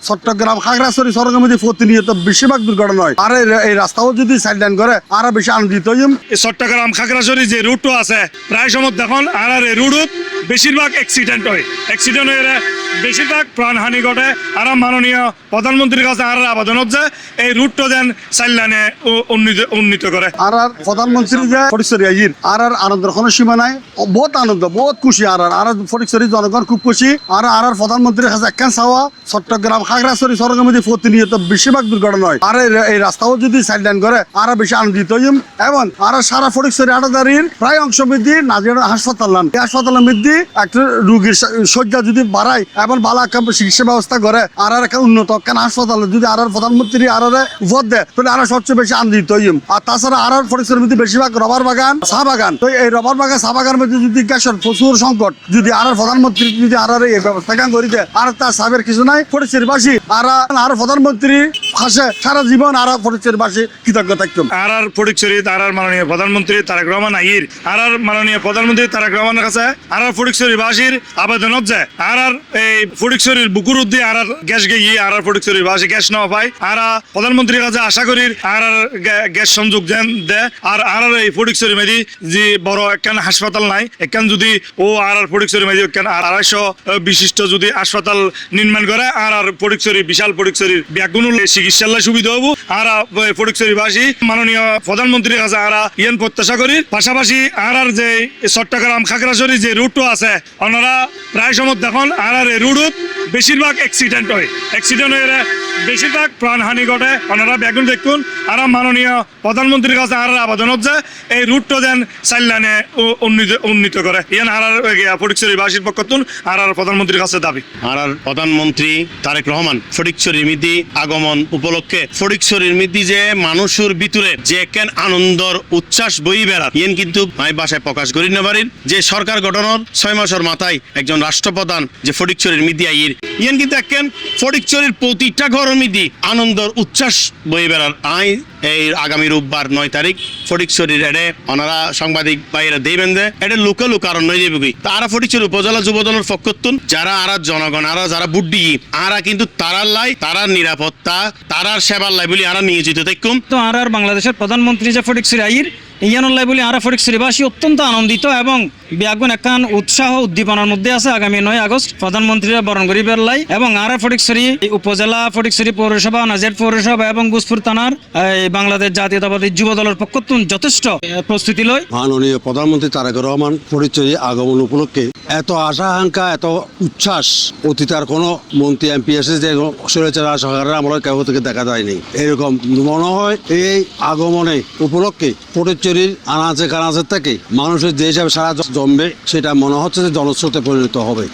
চট্টগ্রাম খাগড়াছড়ি সড়কের মধ্যে প্রতিনিয়ত বেশিরভাগ দুর্ঘটনা হয়। আর এই রাস্তাও যদি সাইড লাইন করে আরো বেশি আনন্দিত হইম। চট্টগ্রাম খাগড়াছড়ি যে রুটও আছে প্রায় সময় দেখুন আর এই রুটত বেশিরভাগ অ্যাক্সিডেন্ট হয়। অ্যাক্সিডেন্ট হয়ে বেশিরভাগ প্রাণহানি ঘটে। আর মাননীয় প্রধানমন্ত্রীর কাছে আর আবেদন হচ্ছে এই রুটটা যেন সাইড লাইনে উন্নীত করে। আর প্রধানমন্ত্রী যে ফটিকছড়ি আইন আর আনন্দের কোনো সীমা নাই। বহুত আনন্দ, বহুত খুশি। আর ফটিকছড়ি জনগণ খুব খুশি। আর প্রধানমন্ত্রীর কাছে একখান চাওয়া চট্টগ্রাম খাগড়াছড়ি সড়কের মধ্যে প্রতিনিয়ত বেশিরভাগ দুর্ঘটনা হয়। আর এই রাস্তাও যদি সাইড লাইন করে আরো বেশি আনন্দিত হইম। এবং আর সারা ফটিকছড়ি আটাদারির প্রায় অংশ বৃদ্ধি নাজির হাসপাতাল নান এই হাসপাতালের মধ্যে একটা রোগীর শয্যা যদি বাড়ায় এবং ভালো একটা চিকিৎসা ব্যবস্থা করে আর একটা উন্নত কেন হাসপাতালে যদি আর প্রধানমন্ত্রী আর ভোট দেয় তাহলে আরো সবচেয়ে বেশি আনন্দিত হইম। আর তাছাড়া আর ফটিকছড়ির মধ্যে বেশিরভাগ রবার বাগান, চা বাগান। তো এই রবার বাগান, চা বাগানের মধ্যে যদি গ্যাসের প্রচুর সংকট যদি আর প্রধানমন্ত্রী যদি আর এই ব্যবস্থা করে দেয় আর তার সাবের কিছু নাই। ফটিকছড়িবাসী আর প্রধানমন্ত্রী হাসে সারা জীবন আর ফটিকছড়িবাসী কৃতজ্ঞ থাকতাম। আর ফটিকছড়ি আর মাননীয় প্রধানমন্ত্রী তারেক রহমান আইর আর মাননীয় প্রধানমন্ত্রী তারেক রহমানের কাছে আর ফটিকছড়িবাসীর আবেদন হচ্ছে আর এই ফটিকছড়ির বুকুর উদ্দি আর গ্যাস গিয়ে আর ফটিকছড়িবাসী গ্যাস নেওয়া পায়। আর প্রধানমন্ত্রীর কাছে আশা করি আর গ্যাস সংযোগ দেয়। আর এই ফটিকছড়ি মেদি যে বড় একখান হাসপাতাল নাই একখান যদি ও আর ফটিকছড়ি মেদি একখান 250 বিশিষ্ট যদি হাসপাতাল নির্মাণ করে আর ফটিকছড়ি বিশাল ফটিকছড়ির ব্যাগুন চিকিৎসালয় সুবিধা হবো। আর ফটিকছড়িবাসী মাননীয় প্রধানমন্ত্রীর কাছে আর ইয়ান প্রত্যাশা করি। পাশাপাশি আর যে চট্টগ্রাম খাগড়াছড়ি যে রুটও আছে ওনারা প্রায় সময় দেখুন আর এই রুটত বেশিরভাগ অ্যাক্সিডেন্ট হয়। অ্যাক্সিডেন্ট হয়ে বেশিরভাগ প্রাণহানি ঘটে। ওনারা ব্যাগুন দেখুন আর মাননীয় প্রধানমন্ত্রীর কাছে আর আবেদন হচ্ছে এই রুটটা যেন সাইড লাইনে উন্নীত করে। ইয়ান আর ফটিকছড়িবাসীর পক্ষ আর প্রধানমন্ত্রীর কাছে দাবি। আর প্রধানমন্ত্রী তারেক রহমান ফটিকছড়ির মিদি আগমন উপলক্ষে ফটিকছড়ির মিদি যে মানুষের ভিতরে যে কেন আনন্দর উচ্ছ্বাস বই বেড়াত ইয়েন কিন্তু আমি বাসায় প্রকাশ করি না পারির। যে সরকার গঠনের 6 মাসের মাথায় একজন রাষ্ট্রপ্রধান যে ফটিকছড়ির মিদি আইর ইয়েন কিন্তু একখান ফটিকছড়ির প্রতিটা ঘর মিদি আনন্দর উচ্ছ্বাস বই বেড়ার। আই এই আগামী রোববার 9 তারিখ ফটিকছড়ির এডে ওনারা সাংবাদিক বাইরে দেবেন যে এটা লোকাল কারণ নয় দেবে তারা ফটিকছড়ি উপজেলা যুবদলের পক্ষতুন যারা আর জনগণ আর যারা বুড্ডি আরা কিন্তু তারার লাই তারার নিরাপত্তা তারার সেবার লাই বলি আরা নিয়োজিত থাকুম। তো আর বাংলাদেশের প্রধানমন্ত্রী যে ফটিকছড়ি আইর ইয়ানুল্লাহ বলি আর ফটিকছড়িবাসী অত্যন্ত আনন্দিত এবং ব্যাগুন একখান উৎসাহ উদ্দীপনার মধ্যে আছে। আগামী 9 আগস্ট প্রধানমন্ত্রীরা বরণ করিবার লাই এবং আর ফটিকছড়ি উপজেলা, ফটিকছড়ি পৌরসভা, নাজির পৌরসভা এবং গুজপুর থানার বাংলাদেশ জাতীয়তাবাদী যুব দলের পক্ষ যথেষ্ট প্রস্তুতি লয়। মাননীয় প্রধানমন্ত্রী তারেক রহমান ফটিকছড়ি আগমন উপলক্ষে এত আশা আকাঙ্ক্ষা এত উচ্ছ্বাস অতীত আর কোনো মন্ত্রী এমপি এসে যে স্বৈরাচার সরকারের আমরা কেউ থেকে দেখা যায়নি। এরকম মনে হয় এই আগমনে উপলক্ষে ফটিকছড়ির আনাচে কানাচের থেকে মানুষের যে হিসাবে সারা জমবে সেটা মনে হচ্ছে যে জনস্রোতে পরিণত হবে।